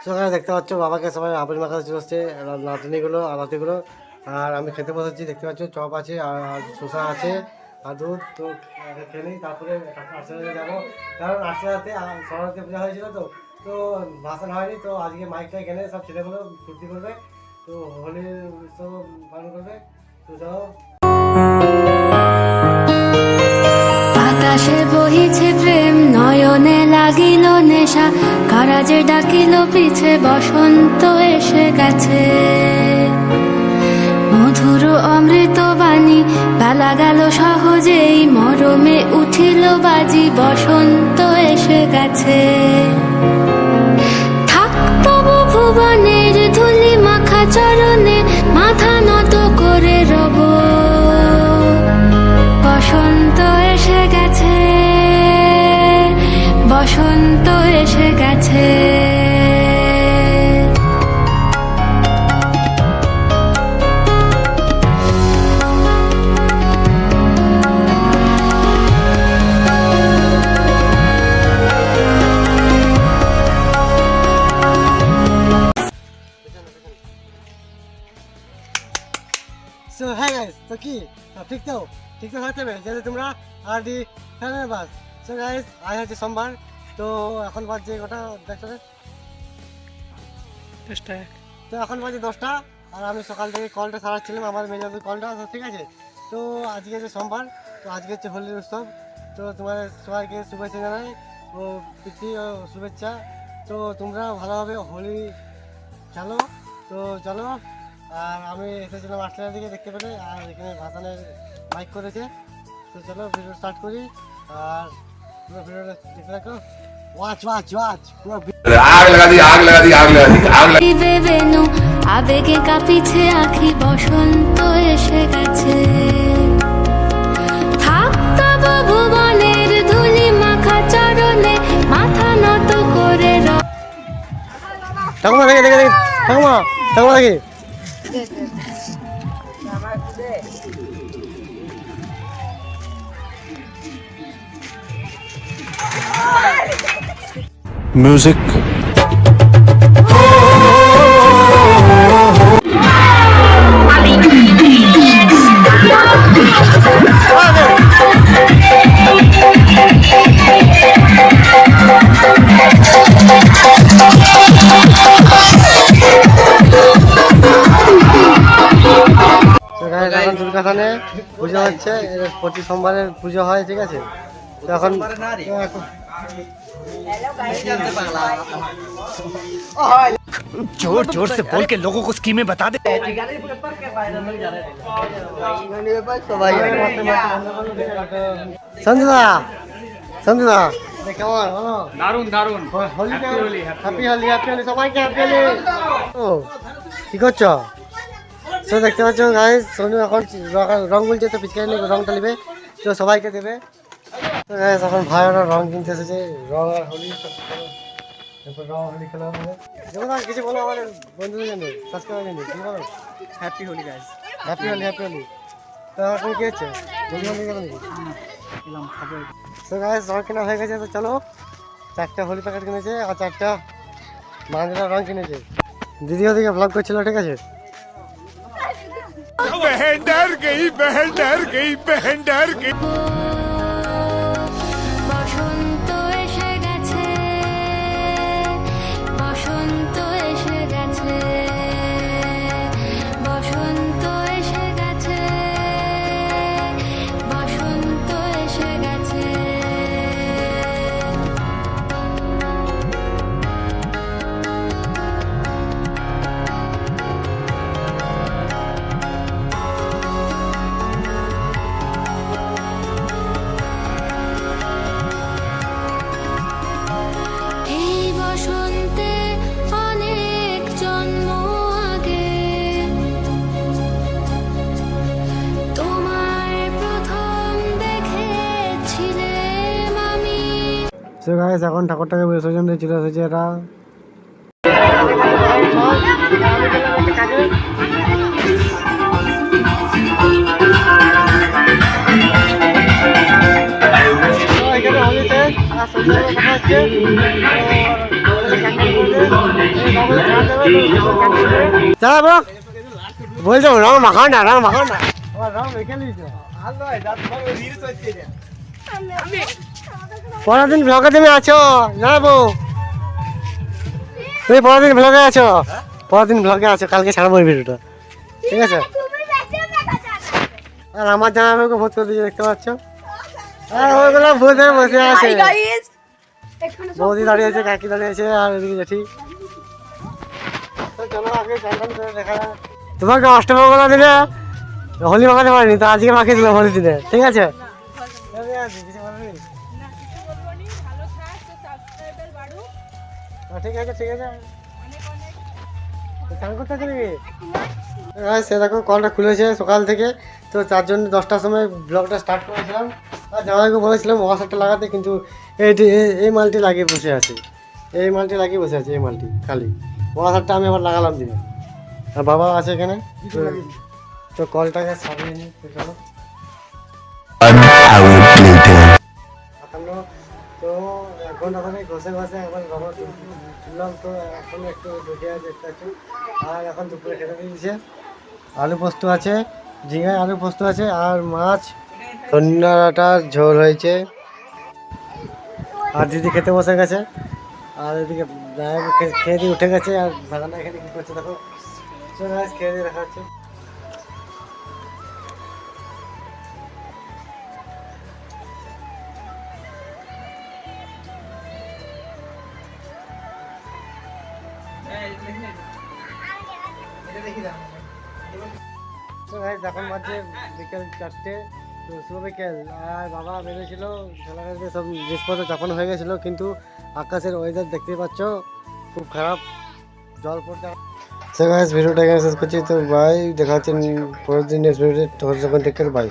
সেখানে দেখতে পাচ্ছ বাবাকে সবাই আপেল মাখা চলে আসছে, নাতনিগুলো আর নাতিগুলো। আর আমি খেতে বসেছি, দেখতে পাচ্ছ চপ আছে আর শসা আছে আর দুধ। তো খেয়ে নিই, তারপরে আর্সেনালে যাবো। কারণ আর্সেনাতে সরস্বতী পূজা হয়েছিল, তো তো ভাষণ হয়নি। তো আজকে মাইকটা এখানে সব ছেলেগুলো ফুর্তি করবে, তো হোলির উৎসব পালন করবে। তো যাও। বাতাসে বহিছে প্রেম, নয়নে লাগিল নেশা, কারাজে ডাকিল পিছে বসন্ত এসে গেছে। মধুর অমৃত বাণী বেলা গেল সহজেই, মরমে উঠিল বাজি, বসন্ত এসে গেছে। থাক তবু ভুবনের ধুলি মাখা চরণে, মাথা নত করে রব। বসন্ত এসে গেছে, বসন্ত এসে গেছে। সো হ্যাঁ গাইস, তো কি ঠিক তো থাকতে হবে যাতে তোমরা আর ডি ফ্যানের বাস। সো গাইস, আজ হচ্ছে সোমবার, তো এখন বাজছে কটা দেখতে হবে 10টা। তো এখন বাজে 10টা, আর আমি সকাল থেকে কলটা সারাচ্ছিলাম, আমার মেজাদের কলটা। তো ঠিক আছে, তো আজকে হচ্ছে সোমবার, তো আজকে হচ্ছে হোলির উৎসব। তো তোমাদের সবাইকে শুভেচ্ছা জানাই ও প্রীতি ও শুভেচ্ছা। তো তোমরা ভালোভাবে হোলি খেলো। তো চলো, আর আমি এসেছিলাম আর্সেনাল দিকে, দেখতে পেলে, আর এখানে ভাসানের মাইক করেছে। তো চলো ভিডিও স্টার্ট করি, আর পুরো ভিডিওটা দেখতে থাকো। ওয়াচ পুরো आग लगा दी आग लगा दी आग लगा दी आग लगा বেনু আবেগে কাঁপিছে আখি, বসন্ত এসে গেছে। থাক তবু ভুবনের ধুলি মাখা চরণে, মাথা নত করে রব। ঠাকুমা দেখে ঠাকুমা দেখে music. এখন দুর্গাথানে পুজো হচ্ছে, প্রতি সোমবারের পুজো হয়, ঠিক আছে। তো এখন जोर जोर से बोल के लोगों को स्कीमें बता दे। সঞ্জুদা কেমন বলো? দারুন দারুন হ্যাপি হোলি সবাইকে হ্যাপি হোলি। ও কি করছো? তো দেখতে পাচ্ছ গাইস, সোনু এখন রং গুলছে, তো পিচকারি নিয়ে রংটা নেবে, তো সবাইকে দেবে। তো গাইস এখন ভাই ওরা রং কিনতে এসেছে, রং আর হোলি এরপর রং হোলি খেলা হবে। যেমন কিছু বলো আমাদের বন্ধুদের জন্য, সাবস্ক্রাইবার জন্য কি বলো? Happy Holi guys. Happy Holi তো এখন কি হচ্ছে? হোলি হোলি গেল নাকি? তো গাইস রং কেনা হয়ে গেছে, তো চলো। 4টা হোলি প্যাকেট কিনেছে আর 4টা মাঞ্জরা রং কিনেছে। দিদি ওদিকে ব্লগ করছিল, ঠিক আছে। बहन डर गई बहन डर गई बहन डर गई। বসন্ত এসে গেছে, বসন্ত এসে গেছে, বসন্ত এসে গেছে, বসন্ত এসে গেছে। সো গাইস এখন ঠাকুরটাকে বিসর্জন দিয়ে চলে এসেছে এরা। এখানে চালাবো বলছো রং মাখাও না রং মাখাও না আমার রং মেখে নিয়েছো পরের দিন ব্লগে তুমি আছো জানাবো তুমি পরের দিন ব্লগে আছো পরের দিন ব্লগে আছো কালকে ছাড়বো এই ভিডিওটা ঠিক আছে আর আমার জামাইকে ভোট করে দিয়েছে দেখতে পাচ্ছ আর ওইগুলো ভোটে বসে আছে বৌদি দাঁড়িয়ে আছে কাকি দাঁড়িয়ে আছে আর এদিকে জেঠি তো চলো আগে চান করে দেখা যাক। তোমাকে অষ্টমঙ্গলা দিনে হোলি মাখাতে পারিনি তো আজকে মাখিয়ে দিলাম হোলির দিনে ঠিক আছে ঠিক আছে ঠিক আছে চান করতে আছে নাকি সে দেখো কলটা খুলেছে সকাল থেকে তো তার জন্য 10টার সময় ব্লগটা স্টার্ট করেছিলাম আর জামাইকে বলেছিলাম ওয়াশারটা লাগাতে কিন্তু এই মালটি লাগিয়ে বসে আছে এই মালটি লাগিয়ে বসে আছে এই মালটি খালি ওয়াশারটা আমি আবার লাগালাম দিনে আর বাবা আছে এখানে তো কলটাকে সারিয়ে নিই চলো তো এখন ওখানে ঘষে এখন বাবা তুললাম তো এখন একটু ঢুকে আছে দেখতে পাচ্ছি আর এখন দুপুরে খেতে দিয়েছে আলু পোস্ত আছে ঝিঙে আলু পোস্ত আছে আর মাছ ধন্যাটার ঝোল হয়েছে আর দিদি খেতে বসে গেছে আর এদিকে খেয়ে দিয়ে উঠে গেছে আর বাগানা এখানে কী করছে দেখো খেয়ে দিয়ে দেখা যাচ্ছে এখন বাজছে বিকেল 4টে তো শুভ বিকেল আর বাবা বেরিয়েছিল ঝোলাঘাটে সব জিনিসপত্র চাপানো হয়ে গেছিলো কিন্তু আকাশের ওয়েদার দেখতেই পাচ্ছ খুব খারাপ জল পড়তে সে গাইস ভিডিওটা এখানে শেষ করছি তো বাই দেখা হচ্ছে পরের দিন নেক্সট ভিডিওতে তখন টেক কেয়ার বাই